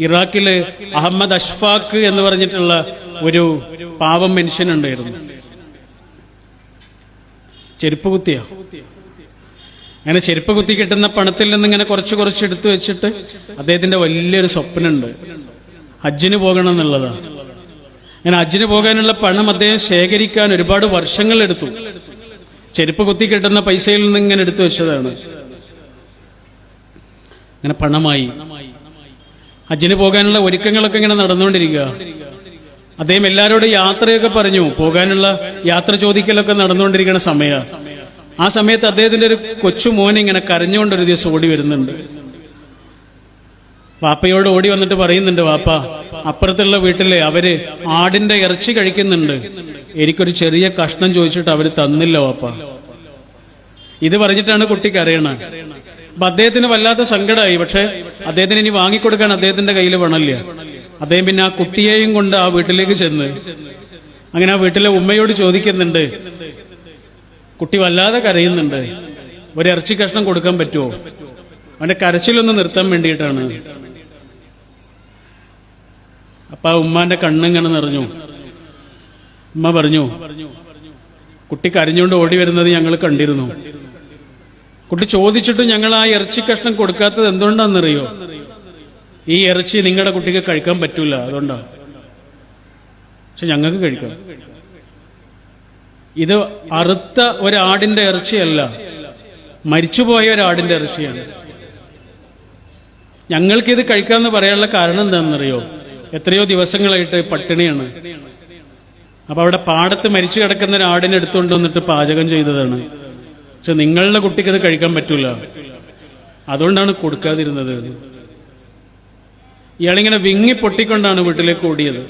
ഇറാഖില് അഹമ്മദ് അഷ്ഫാഖ് എന്ന് പറഞ്ഞിട്ടുള്ള ഒരു പാവം മനുഷ്യനുണ്ടായിരുന്നു. ചെരുപ്പ് കുത്തിയാ. അങ്ങനെ ചെരുപ്പ് കുത്തി കിട്ടുന്ന പണത്തിൽ നിന്ന് ഇങ്ങനെ കുറച്ച് കുറച്ച് എടുത്തു വെച്ചിട്ട് അദ്ദേഹത്തിന്റെ വലിയൊരു സ്വപ്നമുണ്ട്, ഹജ്ജിന് പോകണം എന്നുള്ളതാണ്. അങ്ങനെ ഹജ്ജിന് പോകാനുള്ള പണം അദ്ദേഹം ശേഖരിക്കാൻ ഒരുപാട് വർഷങ്ങൾ എടുത്തു. ചെരുപ്പ് കുത്തി കിട്ടുന്ന പൈസയിൽ നിന്ന് ഇങ്ങനെ എടുത്തു വെച്ചതാണ്. അങ്ങനെ പണമായി. ഹജ്ജിന് പോകാനുള്ള ഒരുക്കങ്ങളൊക്കെ ഇങ്ങനെ നടന്നുകൊണ്ടിരിക്കുക. അദ്ദേഹം എല്ലാവരോടും യാത്രയൊക്കെ പറഞ്ഞു. പോകാനുള്ള യാത്ര ചോദിക്കലൊക്കെ നടന്നുകൊണ്ടിരിക്കുന്ന സമയമാണ്. ആ സമയത്ത് അദ്ദേഹത്തിന്റെ ഒരു കൊച്ചു മോൻ ഇങ്ങനെ കരഞ്ഞുകൊണ്ടൊരു ദിവസം ഓടി വരുന്നുണ്ട്. വാപ്പയോട് ഓടി വന്നിട്ട് പറയുന്നുണ്ട്, വാപ്പ, അപ്പുറത്തുള്ള വീട്ടിലെ അവര് ആടിന്റെ ഇറച്ചി കഴിക്കുന്നുണ്ട്, എനിക്കൊരു ചെറിയ കഷ്ണം ചോദിച്ചിട്ട് അവര് തന്നില്ല വാപ്പ. ഇത് പറഞ്ഞിട്ടാണ് കുട്ടി കരയണത്. അപ്പൊ അദ്ദേഹത്തിന് വല്ലാത്ത സങ്കടമായി. പക്ഷെ അദ്ദേഹത്തിന് ഇനി വാങ്ങിക്കൊടുക്കാൻ അദ്ദേഹത്തിന്റെ കയ്യിൽ പണമില്ല. അദ്ദേഹം പിന്നെ ആ കുട്ടിയെയും കൊണ്ട് ആ വീട്ടിലേക്ക് ചെന്ന് അങ്ങനെ ആ വീട്ടിലെ ഉമ്മയോട് ചോദിക്കുന്നുണ്ട്, കുട്ടി വല്ലാതെ കരയുന്നുണ്ട്, ഒരു ഇറച്ചി കഷ്ണം കൊടുക്കാൻ പറ്റുമോ? അവന്റെ കരച്ചിലൊന്ന് നിർത്താൻ വേണ്ടിയിട്ടാണ്. അപ്പൊ ആ ഉമ്മാന്റെ കണ്ണിങ്ങനെ നിറഞ്ഞു. ഉമ്മ പറഞ്ഞു, കുട്ടി കരഞ്ഞുകൊണ്ട് ഓടി വരുന്നത് ഞങ്ങൾ കണ്ടിരുന്നു. കുട്ടി ചോദിച്ചിട്ട് ഞങ്ങൾ ആ ഇറച്ചി കഷ്ണം കൊടുക്കാത്തത് എന്തുകൊണ്ടാണെന്നറിയോ? ഈ ഇറച്ചി നിങ്ങളുടെ കുട്ടിക്ക് കഴിക്കാൻ പറ്റൂല, അതുകൊണ്ടാ. പക്ഷെ ഞങ്ങൾക്ക് കഴിക്കാം. ഇത് അറുത്ത ഒരാടിന്റെ ഇറച്ചിയല്ല, മരിച്ചുപോയ ഒരാടിന്റെ ഇറച്ചിയാണ്. ഞങ്ങൾക്കിത് കഴിക്കാമെന്ന് പറയാനുള്ള കാരണം എന്താണെന്നറിയോ? എത്രയോ ദിവസങ്ങളായിട്ട് പട്ടിണിയാണ്. അപ്പൊ അവിടെ പാടത്ത് മരിച്ചു കിടക്കുന്ന ഒരാടിനെ എടുത്തുകൊണ്ട് വന്നിട്ട് പാചകം ചെയ്തതാണ്. പക്ഷെ നിങ്ങളുടെ കുട്ടിക്ക് ഇത് കഴിക്കാൻ പറ്റൂല, അതുകൊണ്ടാണ് കൊടുക്കാതിരുന്നത്. ഇയാളിങ്ങനെ വിങ്ങി പൊട്ടിക്കൊണ്ടാണ് വീട്ടിലേക്ക് ഓടിയത്.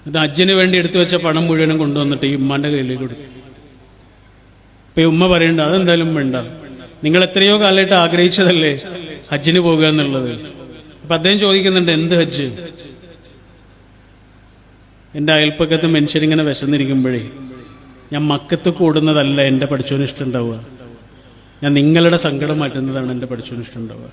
ഇത് ഹജ്ജിന് വേണ്ടി എടുത്തു വെച്ച പണം മുഴുവനും കൊണ്ടുവന്നിട്ട് ഈ ഉമ്മാന്റെ കയ്യിലേക്ക് കൊടുക്കും. ഇപ്പൊ ഈ ഉമ്മ പറയണ്ട, അതെന്തായാലും വേണ്ട, നിങ്ങൾ എത്രയോ കാലമായിട്ട് ആഗ്രഹിച്ചതല്ലേ ഹജ്ജിന് പോകുക എന്നുള്ളത്. അപ്പൊ അദ്ദേഹം ചോദിക്കുന്നുണ്ട്, എന്ത് ഹജ്ജ്? എന്റെ അയൽപ്പക്കത്ത് മനുഷ്യരിങ്ങനെ വിശന്നിരിക്കുമ്പോഴേ ഞാൻ മക്കത്ത് കൂടുന്നതല്ല എന്റെ പഠിച്ചോന് ഇഷ്ടമുണ്ടാവുക, ഞാൻ നിങ്ങളുടെ സങ്കടം മാറ്റുന്നതാണ് എന്റെ പഠിച്ചോന് ഇഷ്ടമുണ്ടാവുക.